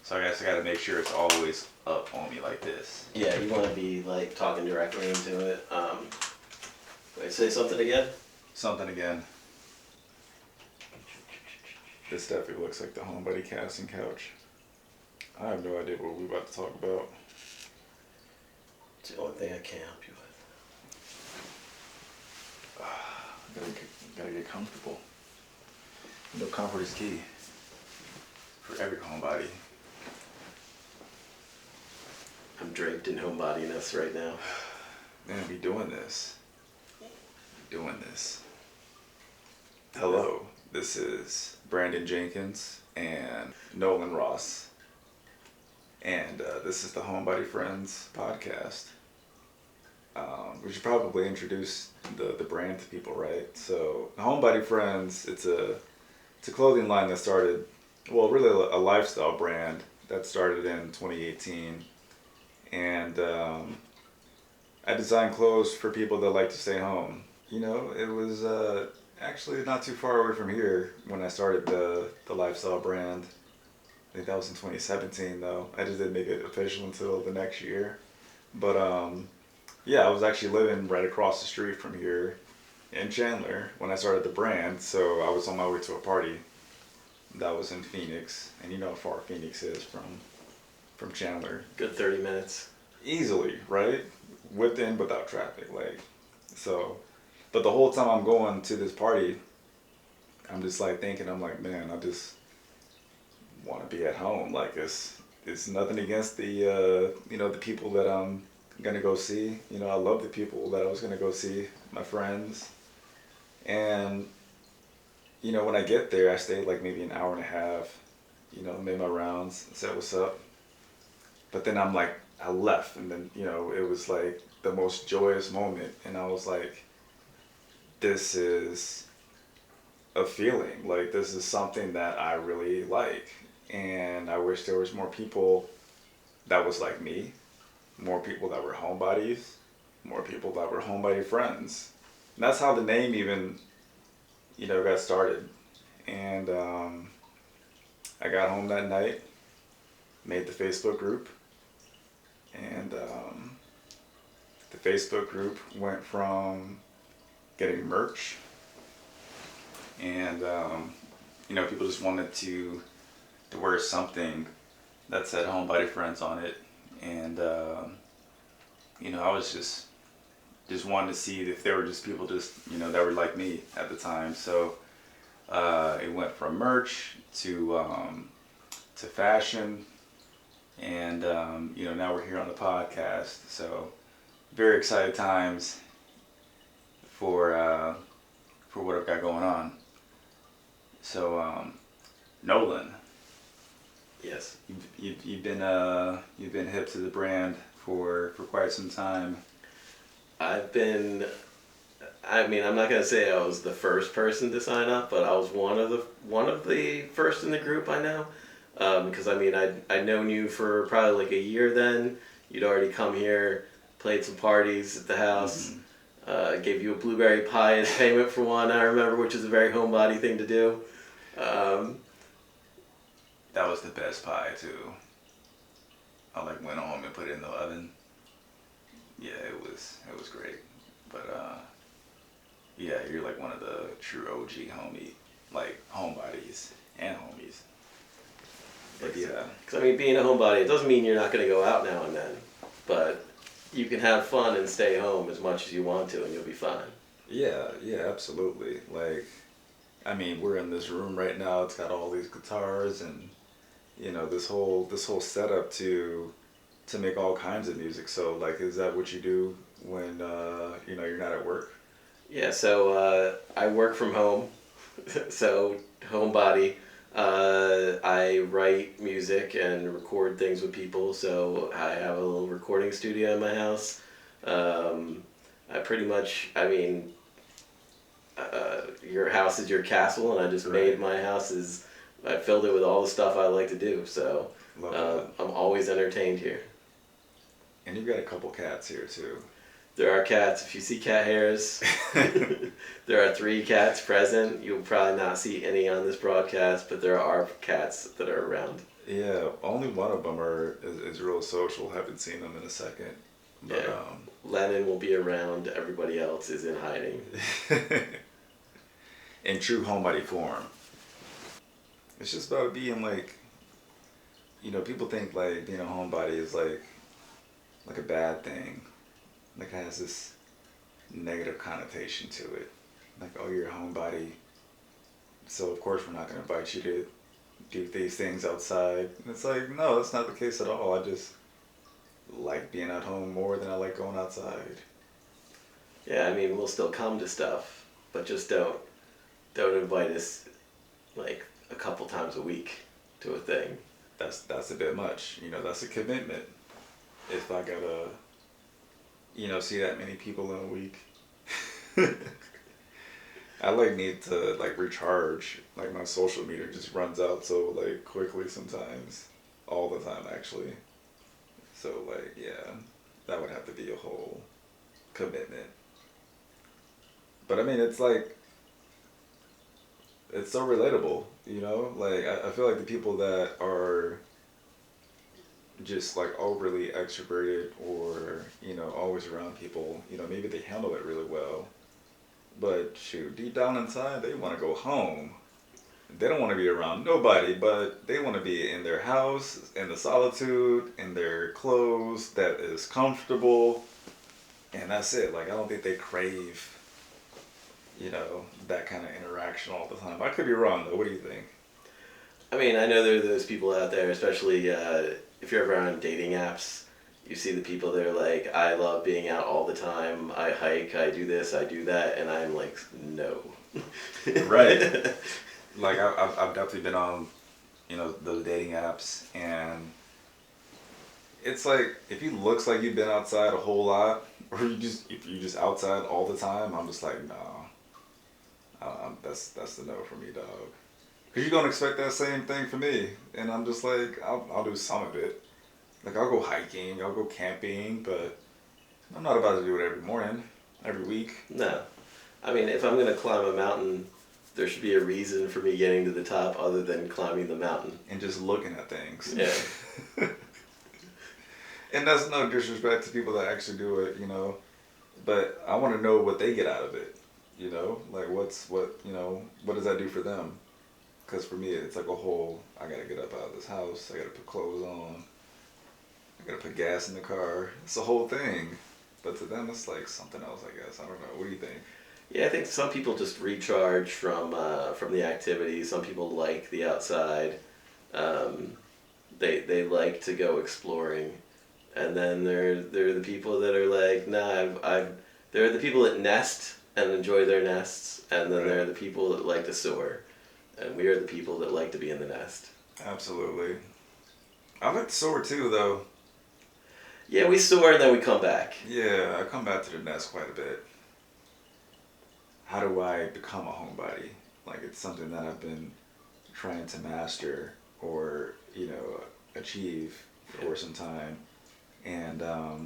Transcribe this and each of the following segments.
So I guess I gotta make sure it's always up on me like this. Yeah, you want to be like talking directly into it. Wait, say something again? Something again. This definitely looks like the Homebody casting couch. I have no idea what we're about to talk about. It's the only thing I can help you with. Gotta get comfortable. You know, comfort is key for every homebody. I'm draped in homebodiness right now. Man, we doing this. Hello, this is Brandyn Jenkins and Nolan Ross. And this is the Homebody Friends Podcast. We should probably introduce the brand to people, right? So, Homebody Friends, it's a clothing line that started, well, really a lifestyle brand that started in 2018. And I design clothes for people that like to stay home. You know, it was actually not too far away from here when I started the lifestyle brand. I think that was in 2017 though. I just didn't make it official until the next year. But yeah, I was actually living right across the street from here in Chandler when I started the brand. So I was on my way to a party that was in Phoenix. And you know how far Phoenix is from Chandler. Good 30 minutes. Easily, right? Within, without traffic, like, so. But the whole time I'm going to this party, I'm just like thinking, I'm like, man, I just want to be at home. Like, it's nothing against the, you know, the people that I'm gonna go see. You know, I love the people that I was gonna go see, my friends. And, you know, when I get there, I stayed like maybe an hour and a half, you know, made my rounds, said what's up. But then I'm like, I left, and then, you know, it was like the most joyous moment, and I was like, this is a feeling, like this is something that I really like, and I wish there was more people that was like me, more people that were homebodies, more people that were homebody friends. And that's how the name even, you know, got started. And I got home that night, made the Facebook group. And the Facebook group went from getting merch and, you know, people just wanted to wear something that said Homebody Friends on it. And, you know, I was just wanted to see if there were just people just, you know, that were like me at the time. So it went from merch to fashion. And, you know, now we're here on the podcast, so very excited times for what I've got going on. So, Nolan. Yes. You've been hip to the brand for quite some time. I'm not gonna say I was the first person to sign up, but I was one of the first in the group I know. Because I mean, I'd known you for probably like a year then. You'd already come here, played some parties at the house, gave you a blueberry pie as payment for one, I remember, which is a very homebody thing to do. That was the best pie too. I like went home and put it in the oven. Yeah, it was great. But yeah, you're like one of the true OG homebodies and homies. But yeah. Because I mean, being a homebody, it doesn't mean you're not going to go out now and then, but you can have fun and stay home as much as you want to, and you'll be fine. Yeah, absolutely. Like, I mean, we're in this room right now. It's got all these guitars and, you know, this whole setup to make all kinds of music. So, like, is that what you do when you know, you're not at work? Yeah. So I work from home, so homebody. I write music and record things with people, so I have a little recording studio in my house. I pretty much, I mean, your house is your castle, and I just made my house I filled it with all the stuff I like to do, so I'm always entertained here. And you've got a couple cats here too. There are cats. If you see cat hairs, there are 3 cats present. You'll probably not see any on this broadcast, but there are cats that are around. Yeah, only one of them is real social. Haven't seen them in a second. But Yeah. Lennon will be around. Everybody else is in hiding. in true homebody form, it's just about being like, people think like being a homebody is like a bad thing. Like it has this negative connotation to it. Like, oh, you're a homebody, so of course we're not gonna invite you to do these things outside. And it's like, no, that's not the case at all. I just like being at home more than I like going outside. Yeah, I mean, we'll still come to stuff, but just don't invite us like a couple times a week to a thing. That's a bit much. That's a commitment. If I gotta, see that many people in a week. I need to recharge. Like my social meter just runs out so quickly sometimes. All the time actually. So yeah, that would have to be a whole commitment. But I mean it's so relatable, I feel like the people that are just overly extroverted or always around people, maybe they handle it really well, but shoot, deep down inside they want to go home. They don't want to be around nobody, but they want to be in their house in the solitude in their clothes that is comfortable, and that's it. I don't think they crave that kind of interaction all the time. I could be wrong though. What do you think? I mean, I know there are those people out there, especially if you're ever on dating apps. You see the people that are like, I love being out all the time. I hike, I do this, I do that, and I'm like, no. Right. I've definitely been on, those dating apps, and it's like if you looks like you've been outside a whole lot, or if you just outside all the time, I'm just like, no. That's the no for me, dog. Cause you're gonna expect that same thing from me, and I'm just like, I'll do some of it. I'll go hiking, I'll go camping, but I'm not about to do it every morning, every week. No. I mean, if I'm gonna climb a mountain, there should be a reason for me getting to the top other than climbing the mountain. And just looking at things. Yeah. And that's no disrespect to people that actually do it, but I want to know what they get out of it. What does that do for them? Because for me, it's like a whole, I got to get up out of this house. I got to put clothes on. I got to put gas in the car. It's the whole thing. But to them, it's like something else, I guess. I don't know. What do you think? Yeah, I think some people just recharge from the activity. Some people like the outside. They like to go exploring. And then there are the people that are like, nah, there are the people that nest and enjoy their nests, and then there are the people that like to soar, and we are the people that like to be in the nest. Absolutely. I like to soar too, though. Yeah, we soar and then we come back. Yeah, I come back to the nest quite a bit. How do I become a homebody? It's something that I've been trying to master or, achieve for some time. And, I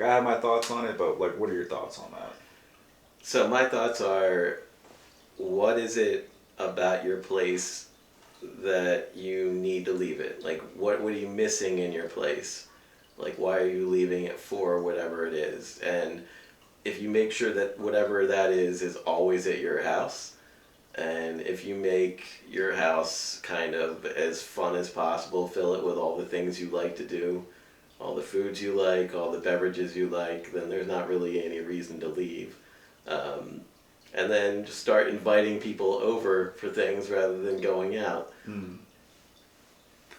have my thoughts on it, but, what are your thoughts on that? So my thoughts are, what is it about your place that you need to leave it? What are you missing in your place? Why are you leaving it for whatever it is? And if you make sure that whatever that is always at your house, and if you make your house kind of as fun as possible, fill it with all the things you like to do, all the foods you like, all the beverages you like, then there's not really any reason to leave. And then just start inviting people over for things rather than going out.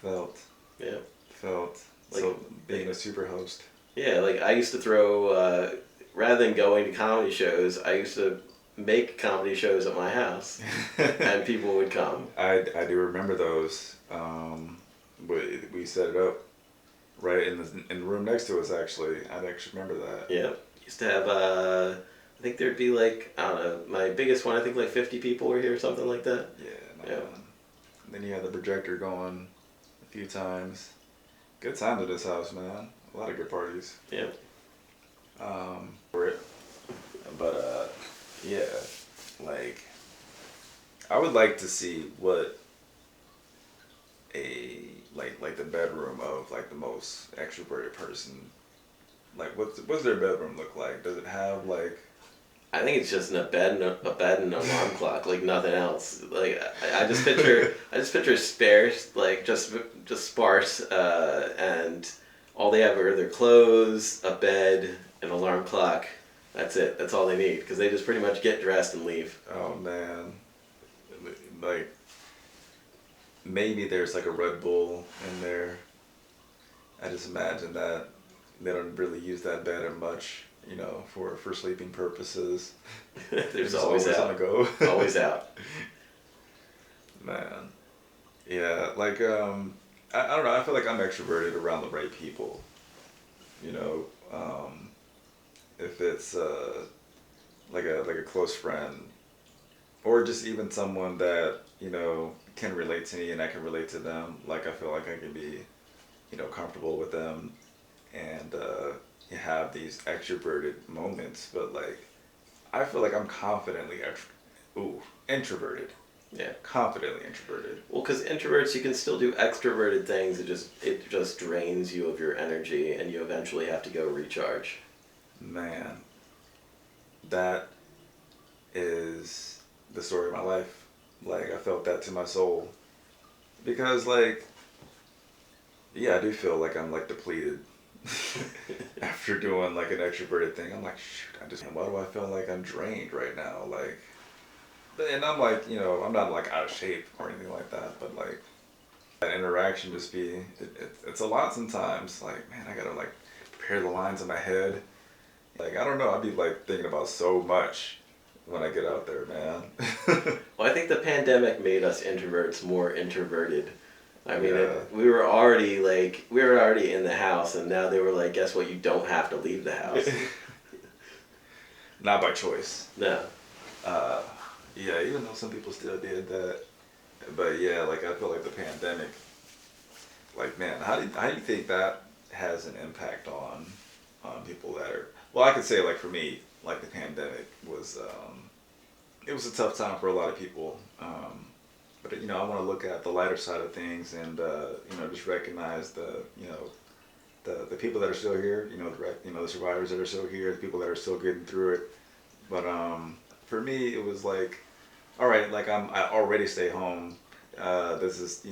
Felt. Yeah. Felt. So being a super host. Yeah, I used to throw, rather than going to comedy shows, I used to make comedy shows at my house, and people would come. I do remember those. We set it up right in the room next to us. Actually, I actually remember that. Yeah, used to have. I think there'd be I don't know. My biggest one, I think 50 people were here, something like that. Yeah. Man. Yeah. Then you had the projector going a few times. Good times at this house, man. A lot of good parties. Yeah. For it. But yeah, I would like to see what a like the bedroom of like the most extroverted person. Like what's their bedroom look like? Does it have like? I think it's just a bed and an alarm clock, like nothing else. Like I just picture sparse, like just sparse, and all they have are their clothes, a bed, an alarm clock. That's it. That's all they need because they just pretty much get dressed and leave. Oh man, like maybe there's like a Red Bull in there. I just imagine that they don't really use that bed much, for sleeping purposes. There's always on out. the go. Always out. Man, yeah, like I don't know. I feel like I'm extroverted around the right people. You know, if it's like a close friend, or just even someone that can relate to me and I can relate to them. Like I feel like I can be, comfortable with them, and have these extroverted moments. But like, I feel like I'm introverted. Yeah. Confidently introverted. Well, because introverts, you can still do extroverted things. It just drains you of your energy, and you eventually have to go recharge. Man, that is the story of my life. Like I felt that to my soul, because like, yeah, I do feel like I'm like depleted after doing like an extroverted thing. I'm like, shoot, why do I feel like I'm drained right now? Like, and I'm like, I'm not like out of shape or anything like that, but like that interaction just it's a lot sometimes. Like, man, I gotta like prepare the lines in my head. Like, I don't know, I'd be like thinking about so much when I get out there, man. Well, I think the pandemic made us introverts more introverted. I mean, Yeah. we were already in the house, and now they were like, guess what? You don't have to leave the house. Not by choice. No. Yeah, even though some people still did that. But yeah, like I feel like the pandemic, like man, how do you think that has an impact on people that are, well, I could say like for me, like the pandemic was it was a tough time for a lot of people. But I want to look at the lighter side of things, and just recognize the people that are still here, the survivors that are still here, the people that are still getting through it. But for me, it was like, all right, like I already stay home. This is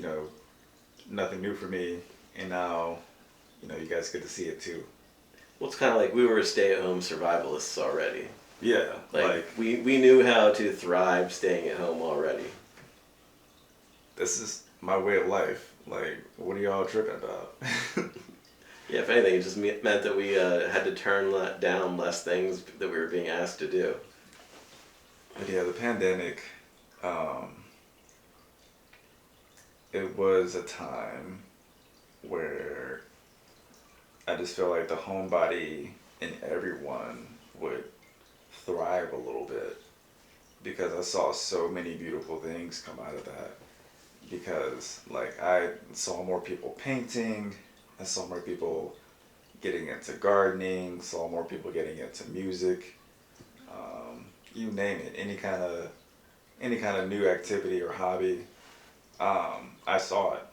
nothing new for me, and now you guys get to see it too. Well, it's kind of like we were stay-at-home survivalists already. Yeah, like we knew how to thrive staying at home already. This is my way of life. Like, what are y'all tripping about? Yeah, if anything, it just meant that we had to turn down less things that we were being asked to do. But yeah, the pandemic, it was a time where I just felt like the homebody in everyone would thrive a little bit, because I saw so many beautiful things come out of that. Because like I saw more people painting, I saw more people getting into gardening, saw more people getting into music, you name it, any kind of new activity or hobby, I saw it,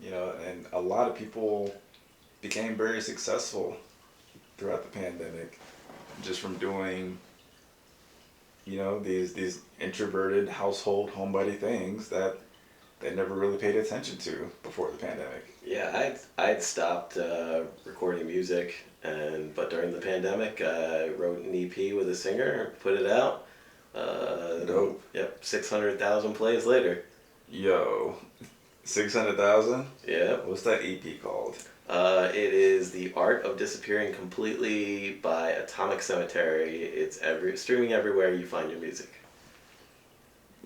and a lot of people became very successful throughout the pandemic, just from doing, these introverted household homebody things that they never really paid attention to before the pandemic. Yeah, I'd stopped recording music, but during the pandemic, I wrote an EP with a singer, put it out. Dope. Yep, 600,000 plays later. Yo, 600,000? Yeah. What's that EP called? It is The Art of Disappearing Completely by Atomic Cemetery. It's streaming everywhere you find your music.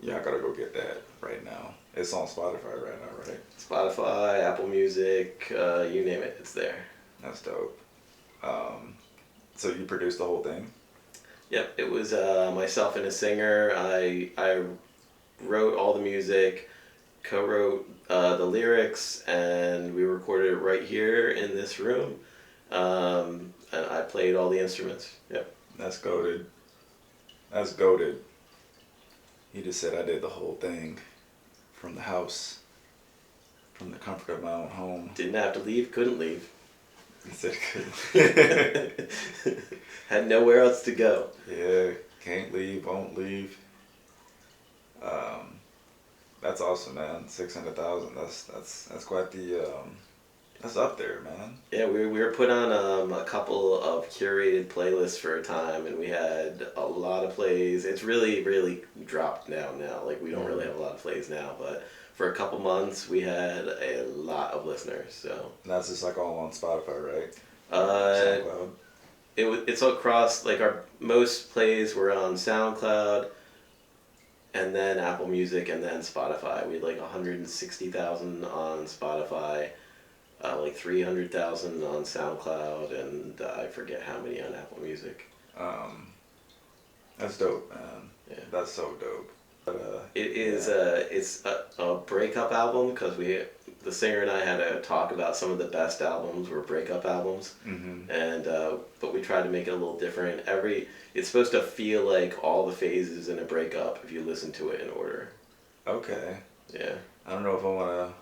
Yeah, I gotta go get that right now. It's on Spotify right now, right? Spotify, Apple Music, you name it, it's there. That's dope. So you produced the whole thing? Yep, it was myself and a singer. I wrote all the music, co-wrote the lyrics, and we recorded it right here in this room. And I played all the instruments. Yep. That's goated. That's goated. He just said I did the whole thing from the house. from the comfort of my own home. Didn't have to leave, couldn't leave. He said couldn't. Had nowhere else to go. Yeah, can't leave, won't leave. That's awesome, man. 600,000. That's quite the. That's up there, man. Yeah, we were put on a couple of curated playlists for a time, and we had a lot of plays. It's really dropped down now. Like, we don't really have a lot of plays now, but for a couple months we had a lot of listeners. So And that's just like all on Spotify, right? SoundCloud. It's across, like, our most plays were on SoundCloud, and then Apple Music, and then Spotify. We had like 160,000 on Spotify. Like 300,000 on SoundCloud, and I forget how many on Apple Music. That's dope, man. Yeah. That's so dope. But, it's a breakup album, because the singer and I had a talk about some of the best albums were breakup albums, and but we tried to make it a little different. It's supposed to feel like all the phases in a breakup if you listen to it in order. Okay. Yeah. I don't know if I want to.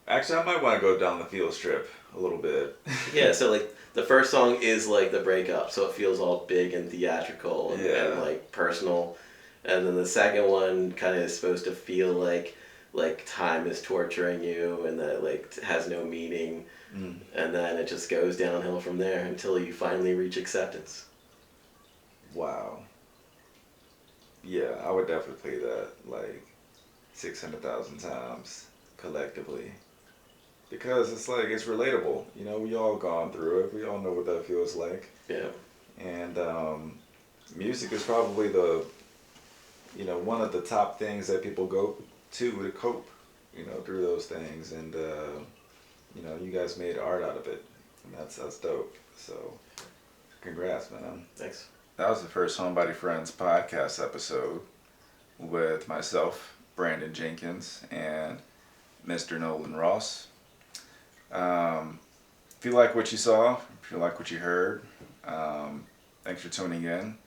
Actually, I might want to go down the field strip a little bit. Yeah, so like the first song is like the breakup, so it feels all big and theatrical and like personal. And then the second one kind of is supposed to feel like time is torturing you and that it like has no meaning. And then it just goes downhill from there until you finally reach acceptance. Wow. Yeah, I would definitely play that like 600,000 times collectively. Because it's like, it's relatable. You know, we all gone through it. We all know what that feels like. Yeah. And music is probably one of the top things that people go to cope, through those things. And, you guys made art out of it. And that's dope. So, congrats, man. Thanks. That was the first Homebody Friends podcast episode with myself, Brandyn Jenkins, and Mr. Nolan Ross. If you like what you saw, if you like what you heard, thanks for tuning in.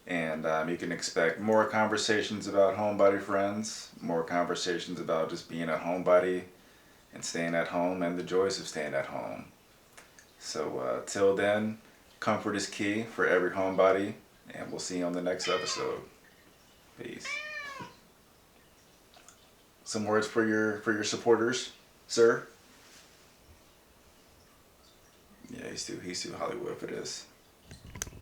And you can expect more conversations about homebody friends, more conversations about just being a homebody and staying at home and the joys of staying at home. So till then, comfort is key for every homebody, and we'll see you on the next episode. Peace. Some words for your supporters, sir? Yeah, he's too Hollywood for this.